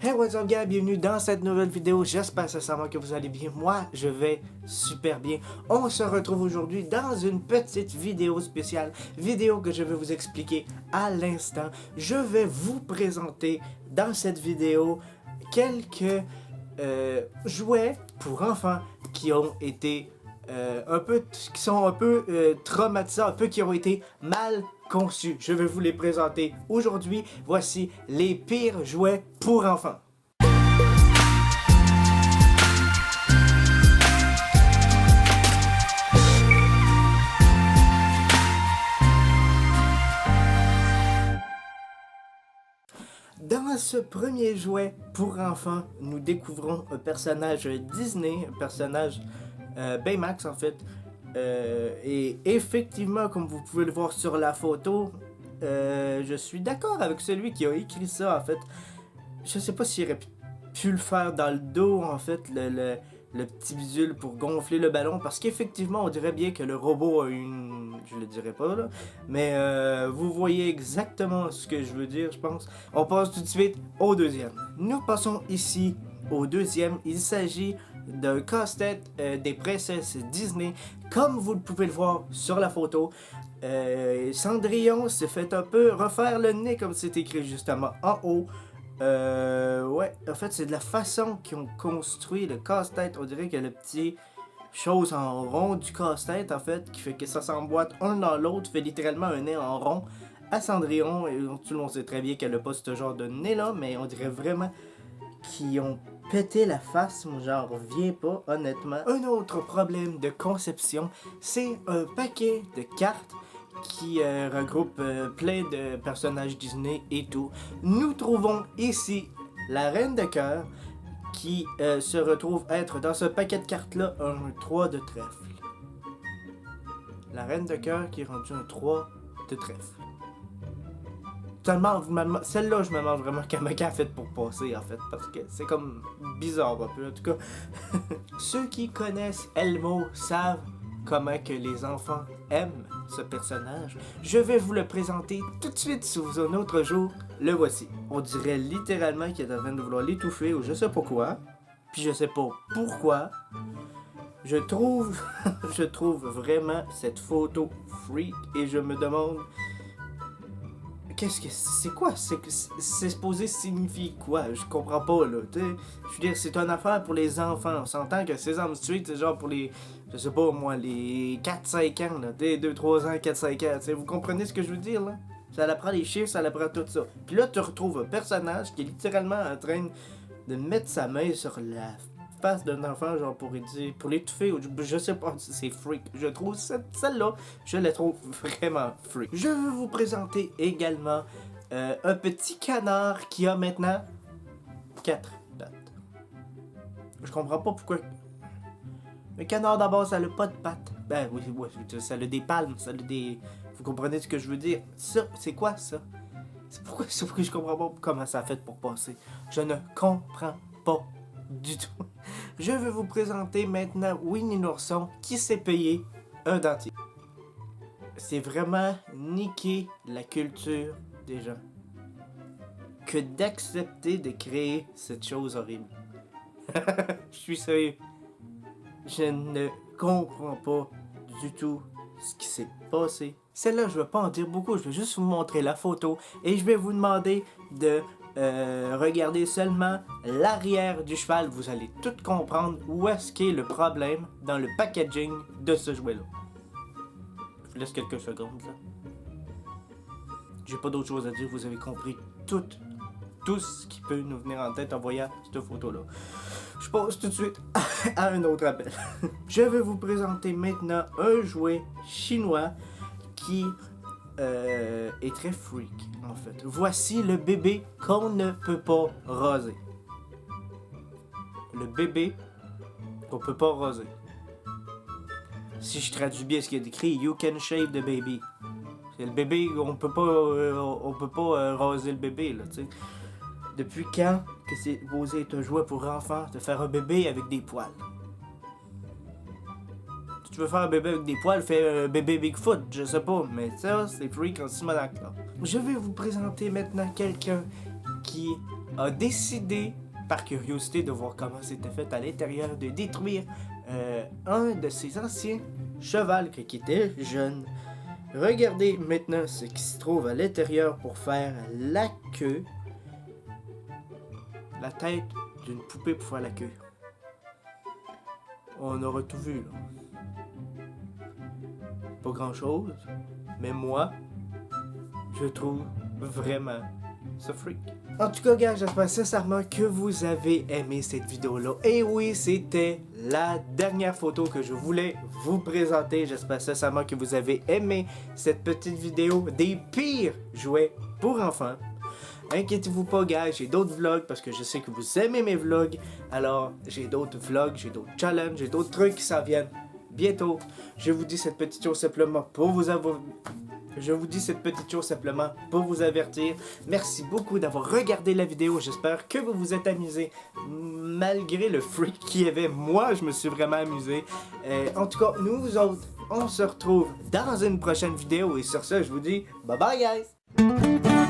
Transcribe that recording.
Hey, what's up gars, bienvenue dans cette nouvelle vidéo, j'espère sincèrement que vous allez bien, moi je vais super bien. On se retrouve aujourd'hui dans une petite vidéo spéciale, vidéo que je vais vous expliquer à l'instant. Je vais vous présenter dans cette vidéo quelques jouets pour enfants qui ont été qui sont un peu traumatisants, qui ont été mal conçus. Je vais vous les présenter aujourd'hui. Voici les pires jouets pour enfants. Dans ce premier jouet pour enfants, nous découvrons un personnage Disney, un personnage Baymax en fait. Et effectivement, comme vous pouvez le voir sur la photo, je suis d'accord avec celui qui a écrit ça en fait. Je sais pas s'il aurait pu le faire dans le dos en fait, le petit bidule pour gonfler le ballon, parce qu'effectivement on dirait bien que le robot a une... je le dirais pas là, mais vous voyez exactement ce que je veux dire je pense. On passe tout de suite au deuxième. Nous passons ici au deuxième, il s'agit d'un casse-tête des princesses Disney, comme vous pouvez le voir sur la photo. Cendrillon s'est fait un peu refaire le nez comme c'est écrit justement en haut. Ouais, en fait c'est de la façon qu'ils ont construit le casse-tête. On dirait que le petit chose en rond du casse-tête en fait, qui fait que ça s'emboîte un dans l'autre, fait littéralement un nez en rond à Cendrillon. Et tout le monde sait très bien qu'elle n'a pas ce genre de nez là, mais on dirait vraiment qu'ils ont pété la face, genre viens pas honnêtement. Un autre problème de conception, c'est un paquet de cartes qui regroupe plein de personnages Disney et tout. Nous trouvons ici la Reine de Cœur qui se retrouve être dans ce paquet de cartes là un 3 de trèfle. La Reine de Cœur qui est rendue un 3 de trèfle. Celle-là, je me demande vraiment comment elle a fait pour passer en fait, parce que c'est comme bizarre un peu en tout cas. Ceux qui connaissent Elmo savent comment que les enfants aiment ce personnage. Je vais vous le présenter tout de suite sous un autre jour. Le voici. On dirait littéralement qu'il est en train de vouloir l'étouffer ou je sais pas quoi. Puis je sais pas pourquoi. Je trouve vraiment cette photo freak et je me demande c'est quoi? C'est supposé signifier quoi? Je comprends pas là, tu sais. Je veux dire, c'est une affaire pour les enfants. On s'entend que Sesame Street, c'est genre pour les, je sais pas moi, les 4-5 ans, là. 2-3 ans, 4-5 ans. T'sais, vous comprenez ce que je veux dire là? Ça apprend les chiffres, ça apprend tout ça. Puis là, tu retrouves un personnage qui est littéralement en train de mettre sa main sur la face d'un enfant, genre pour l'étouffer, ou je sais pas, c'est freak. Je trouve celle-là, je la trouve vraiment freak. Je veux vous présenter également un petit canard qui a maintenant 4 pattes. Je comprends pas pourquoi. Le canard d'abord, ça n'a pas de pattes. Ben oui, ça a des palmes, ça a des... Vous comprenez ce que je veux dire? Ça, c'est quoi ça? C'est pourquoi je comprends pas comment ça a fait pour passer. Je ne comprends pas du tout. Je vais vous présenter maintenant Winnie l'ourson qui s'est payé un dentier. C'est vraiment niquer la culture des gens que d'accepter de créer cette chose horrible. Je suis sérieux. Je ne comprends pas du tout ce qui s'est passé. Celle-là, je ne vais pas en dire beaucoup, je vais juste vous montrer la photo et je vais vous demander de regardez seulement l'arrière du cheval, vous allez tout comprendre où est-ce qu'est le problème dans le packaging de ce jouet-là. Je vous laisse quelques secondes là. J'ai pas d'autre chose à dire, vous avez compris tout ce qui peut nous venir en tête en voyant cette photo-là. Je passe tout de suite à un autre appel. Je vais vous présenter maintenant un jouet chinois qui est très freak en fait. Voici le bébé qu'on ne peut pas raser. Le bébé qu'on peut pas raser. Si je traduis bien ce qu'il y a écrit, you can shave the baby. C'est le bébé, on peut pas raser le bébé là, tu sais. Depuis quand que c'est posé être un jouet pour enfants de faire un bébé avec des poils? Si tu veux faire un bébé avec des poils, fais un bébé Bigfoot, je sais pas, mais ça, c'est freak en simonac là. Je vais vous présenter maintenant quelqu'un qui a décidé, par curiosité de voir comment c'était fait à l'intérieur, de détruire un de ses anciens chevalques qui était jeune. Regardez maintenant ce qui se trouve à l'intérieur pour faire la queue. La tête d'une poupée pour faire la queue. On aura tout vu, là. Pas grand chose, mais moi, je trouve vraiment ça freak. En tout cas, gars, j'espère sincèrement que vous avez aimé cette vidéo-là. Et oui, c'était la dernière photo que je voulais vous présenter. J'espère sincèrement que vous avez aimé cette petite vidéo des pires jouets pour enfants. Inquiétez-vous pas, gars, j'ai d'autres vlogs parce que je sais que vous aimez mes vlogs. Alors, j'ai d'autres vlogs, j'ai d'autres challenges, j'ai d'autres trucs qui s'en viennent bientôt. Je vous dis cette petite chose simplement pour vous avoir... Je vous dis cette petite chose simplement pour vous avertir. Merci beaucoup d'avoir regardé la vidéo. J'espère que vous vous êtes amusés. Malgré le freak qu'il y avait, moi, je me suis vraiment amusé. En tout cas, nous autres, on se retrouve dans une prochaine vidéo. Et sur ce, je vous dis bye bye, guys!